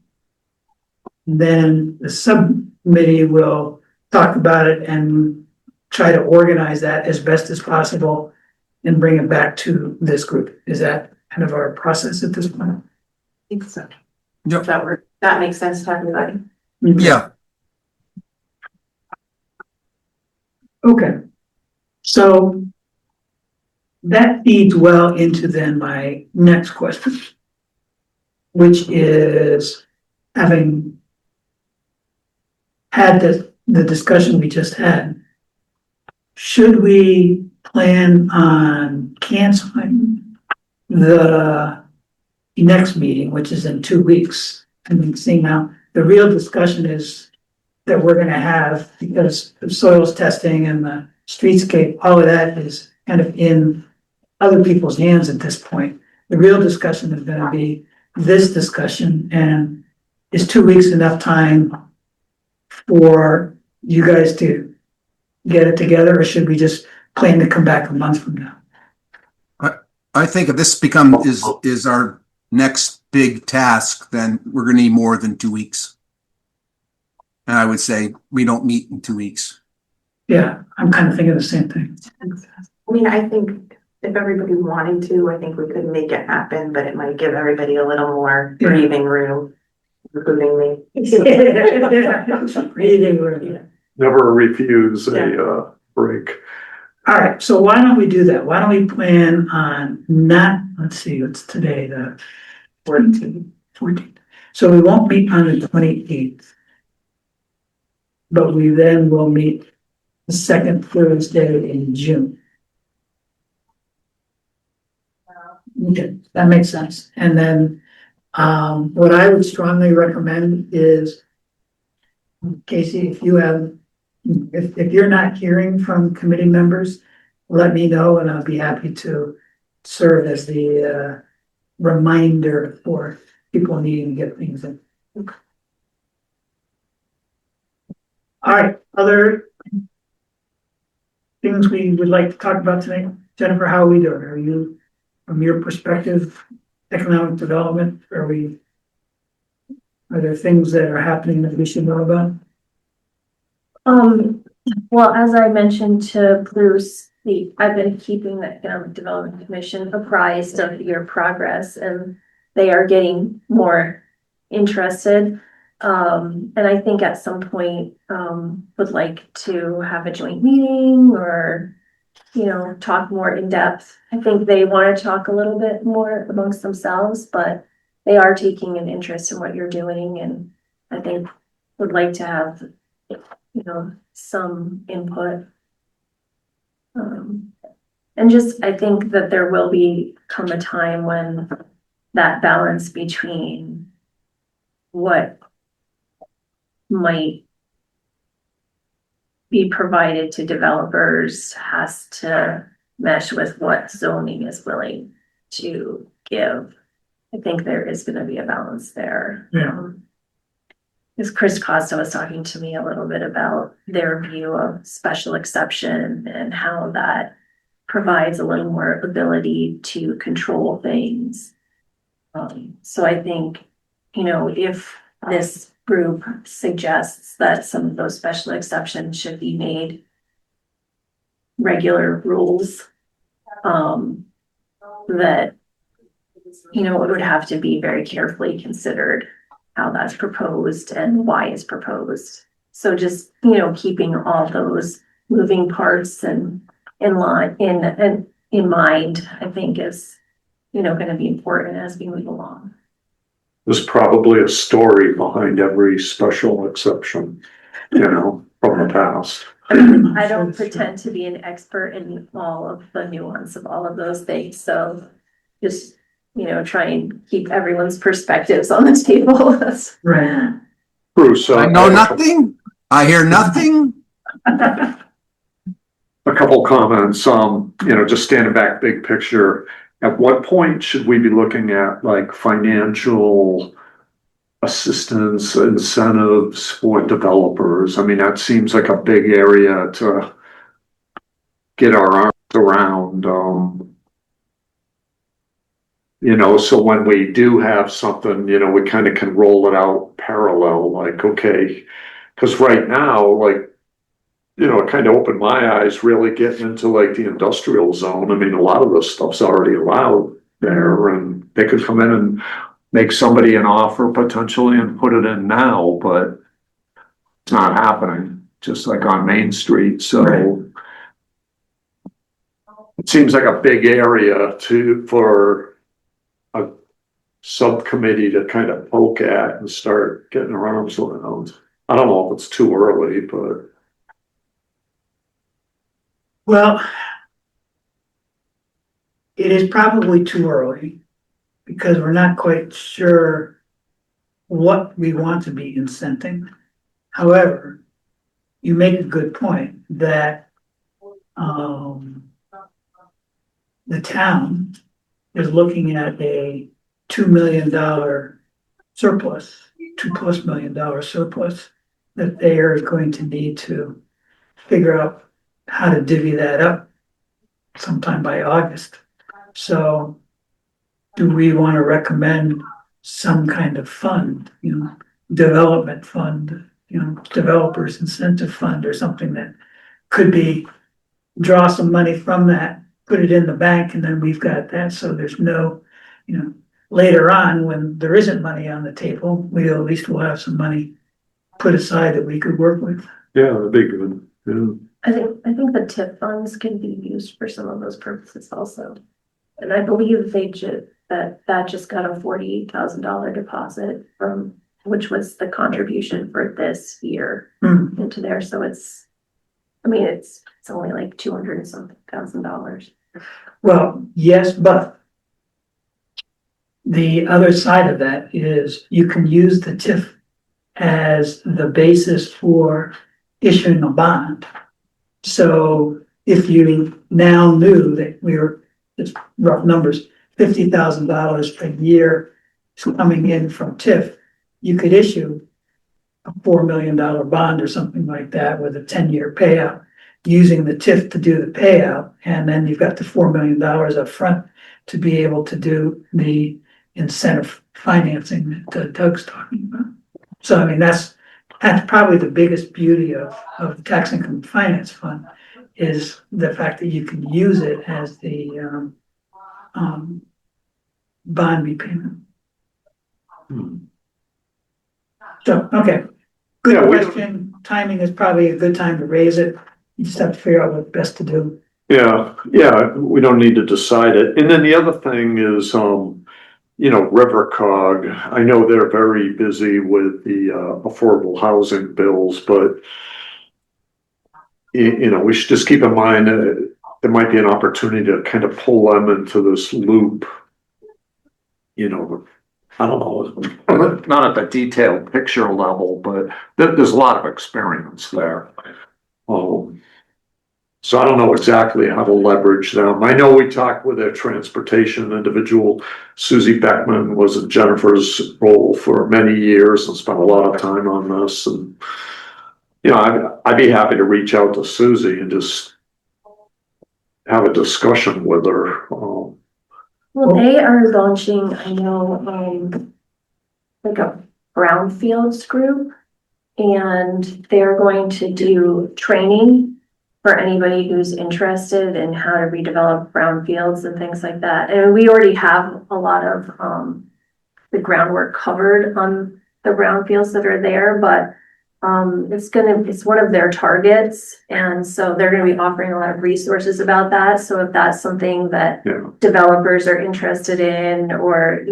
Then the subcommittee will talk about it and try to organize that as best as possible and bring it back to this group. Is that kind of our process at this point? I think so. Yep. That makes sense to everybody. Yeah. Okay. So that feeds well into then my next question, which is, having had the discussion we just had, should we plan on canceling the next meeting, which is in 2 weeks? I mean, see, now the real discussion is that we're going to have, because of soils testing and the streetscape, all of that is kind of in other people's hands at this point. The real discussion is going to be this discussion, and is 2 weeks enough time for you guys to get it together, or should we just plan to come back a month from now? I think if this is our next big task, then we're gonna need more than 2 weeks. And I would say we don't meet in 2 weeks. Yeah, I'm kind of thinking the same thing. I mean, I think if everybody wanted to, I think we could make it happen, but it might give everybody a little more Yeah. breathing room, including me. Breathing room. Never refuse a break. All right, so why don't we do that? Why don't we plan on not, let's see, what's today, the 14th. So we won't meet on the 28th. But we then will meet the second Thursday in June. Okay, that makes sense. And then, what I would strongly recommend is, Casey, if you have, if you're not hearing from committee members, let me know and I'll be happy to serve as the, reminder for people needing to get things in. All right, other things we would like to talk about tonight? Jennifer, how are we doing? Are you, from your perspective, economic development, are there things that are happening that we should know about? Well, as I mentioned to Bruce, I've been keeping the Economic Development Commission apprised of your progress and they are getting more interested. And I think at some point, would like to have a joint meeting or, talk more in depth. I think they want to talk a little bit more amongst themselves, but they are taking an interest in what you're doing and I think would like to have, some input. And just, I think that there will come a time when that balance between what might be provided to developers has to mesh with what zoning is willing to give. I think there is gonna be a balance there. Yeah. Because Chris Costa was talking to me a little bit about their view of special exception and how that provides a little more ability to control things. So I think, if this group suggests that some of those special exceptions should be made regular rules, that, it would have to be very carefully considered how that's proposed and why it's proposed. So just, keeping all those moving parts and in line, in mind, I think is, gonna be important as we move along. There's probably a story behind every special exception, from the past. I don't pretend to be an expert in all of the nuance of all of those things, so just, try and keep everyone's perspectives on the table. Right. Bruce, I know nothing. I hear nothing. a couple comments, just standing back, big picture. At what point should we be looking at like financial assistance, incentives for developers? I mean, that seems like a big area to get our arms around. So when we do have something, we kind of can roll it out parallel, like, okay, because right now, like, it kind of opened my eyes really getting into like the industrial zone. I mean, a lot of this stuff's already allowed there and they could come in and make somebody an offer potentially and put it in now, but it's not happening, just like on Main Street. So Right. it seems like a big area for a subcommittee to kind of poke at and start getting our arms around. I don't know if it's too early, but Well, it is probably too early because we're not quite sure what we want to be incenting. However, you make a good point that the town is looking at a $2 million surplus, $2+ million surplus that they are going to need to figure out how to divvy that up sometime by August. So do we want to recommend some kind of fund, development fund, developers incentive fund or something that could be, draw some money from that, put it in the bank, and then we've got that, so there's no, later on, when there isn't money on the table, we at least will have some money put aside that we could work with. Yeah, that'd be good, yeah. I think the TIP funds can be used for some of those purposes also. And I believe that just got a $48,000 deposit from, which was the contribution for this year Hmm. into there, so it's only like 200 and something $1,000. Well, yes, but the other side of that is you can use the TIF as the basis for issuing a bond. So if you now knew that we were, just rough numbers, $50,000 a year coming in from TIF, you could issue a $4 million bond or something like that with a 10-year payout, using the TIF to do the payout, and then you've got the $4 million up front to be able to do the incentive financing that Doug's talking about. So I mean, that's probably the biggest beauty of the tax income finance fund, is the fact that you can use it as the bond repayment. Hmm. So, okay, Yeah, good we don't- question. Timing is probably a good time to raise it. You just have to figure out what's best to do. Yeah, we don't need to decide it. And then the other thing is, Rivercog, I know they're very busy with the affordable housing bills, but we should just keep in mind that there might be an opportunity to kind of pull them into this loop. I don't know, not at the detailed picture level, but there's a lot of experience there. So I don't know exactly how to leverage them. I know we talked with their transportation individual. Susie Beckman was in Jennifer's role for many years and spent a lot of time on this. And, I'd be happy to reach out to Susie and just have a discussion with her. Well, they are launching, I know, like a brownfields group, and they're going to do training for anybody who's interested in how to redevelop brownfields and things like that. And we already have a lot of the groundwork covered on the brownfields that are there, but it's one of their targets, and so they're gonna be offering a lot of resources about that. So if that's something that Yeah. developers are interested in, or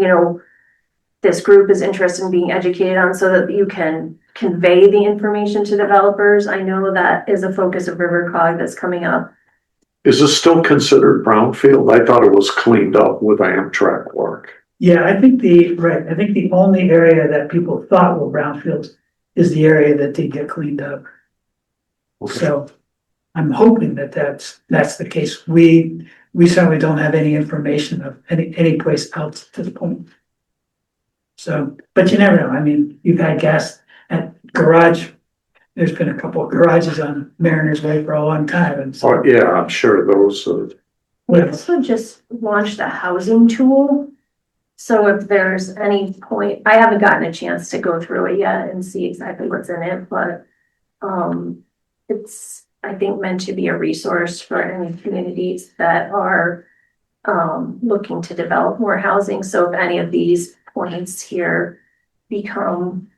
this group is interested in being educated on, so that you can convey the information to developers. I know that is a focus of Rivercog that's coming up. Is this still considered brownfield? I thought it was cleaned up with Amtrak work. Yeah, I think I think the only area that people thought were brownfields is the area that did get cleaned up. Okay. So I'm hoping that that's the case. We certainly don't have any information of any place else at this point. So, but you never know. I mean, you've had gas at garage. There's been a couple of garages on Mariners Way for a long time, and so. Oh, yeah, I'm sure those, We also just launched a housing tool. So if there's any point, I haven't gotten a chance to go through it yet and see exactly what's in it, but it's, I think, meant to be a resource for any communities that are looking to develop more housing. So if any of these points here become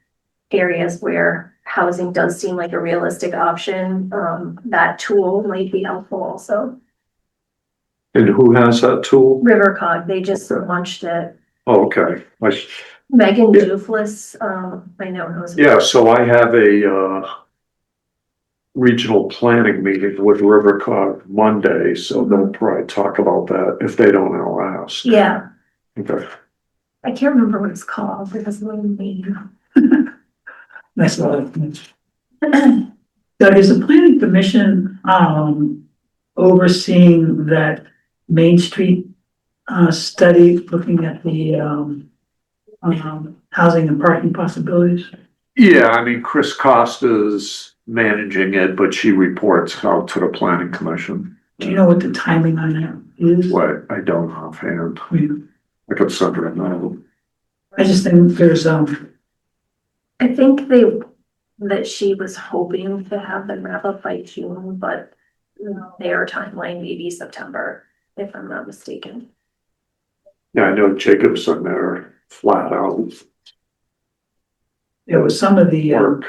areas where housing does seem like a realistic option, that tool might be helpful also. and who has that tool? Rivercog, they just launched it. Oh, okay. Megan Yeah. Duflas, I know knows. Yeah, so I have a regional planning meeting with Rivercog Monday, so they'll probably talk about that. If they don't, I'll ask. Yeah, Okay. I can't remember what it's called, it has a little name. Nice lot. Doug, is the planning commission overseeing that Main Street study, looking at the housing and parking possibilities? Yeah, I mean, Chris Costa's managing it, but she reports out to the planning commission. Do you know what the timing on that is. What, I don't offhand. I mean, I could send her a note. I just think there's, I think that she was hoping to have them wrap up by June, but their timeline may be September, if I'm not mistaken. Yeah, I know Jacobson, they're flat out there was some of the, work.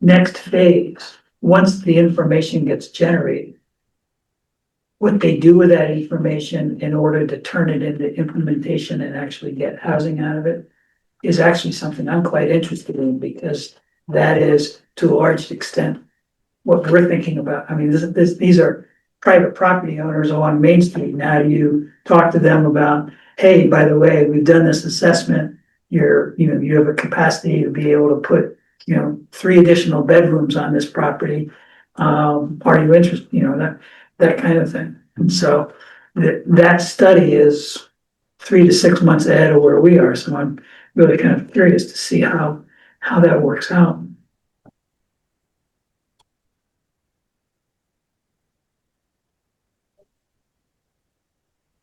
next phase, once the information gets generated. What they do with that information in order to turn it into implementation and actually get housing out of it is actually something I'm quite interested in, because that is to a large extent what we're thinking about. I mean, these are private property owners along Main Street. Now, do you talk to them about, hey, by the way, we've done this assessment. You have a capacity to be able to put, 3 additional bedrooms on this property. Are you interested, that kind of thing. And so that study is 3 to 6 months ahead of where we are. So I'm really kind of curious to see how that works out.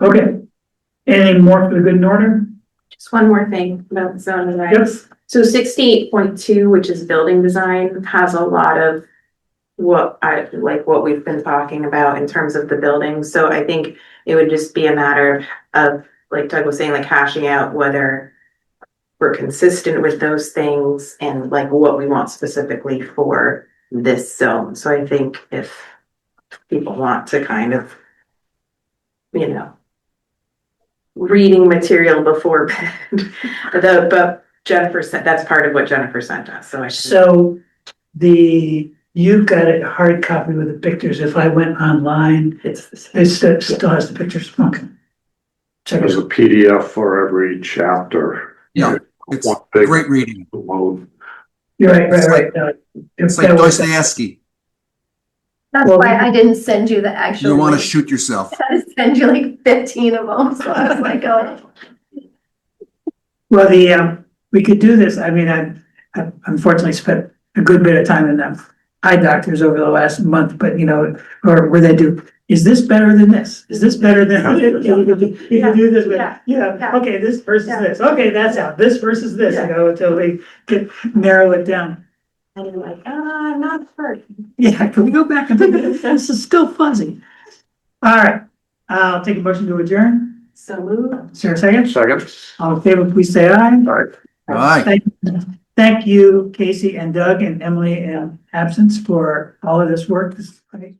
Okay. Anything more for the good in order? Just one more thing about zoning regs. Yes. So 68.2, which is building design, has a lot of what we've been talking about in terms of the buildings. So I think it would just be a matter of, like Doug was saying, like hashing out whether we're consistent with those things and like what we want specifically for this zone. So I think if people want to kind of, reading material before bed, but Jennifer said, that's part of what Jennifer sent us, so So you've got a hard copy with the pictures. If I went online, it still has the pictures. Okay. Check There's it a out. PDF for every chapter. Yeah, it's One big great reading. load. You're right. It's like Dostoevsky. That's Well, why I didn't send you the actual. You want to link. shoot yourself. I had to send you like 15 of them, so I was like, oh. Well, we could do this. I mean, I've unfortunately spent a good bit of time in them eye doctors over the last month, but or where they do, is this better than this? Is this better than? You can do this with, okay, this versus this. Okay, that's out. This versus this, until we can narrow it down. and you're like, not first. Yeah, can we go back and think of this? This is still fuzzy. All right, I'll take a motion to adjourn. So moved. Is there a second? Second. All in favor, please say aye. All right. All right. Thank you, Casey and Doug and Emily in absence for all of this work. This is great.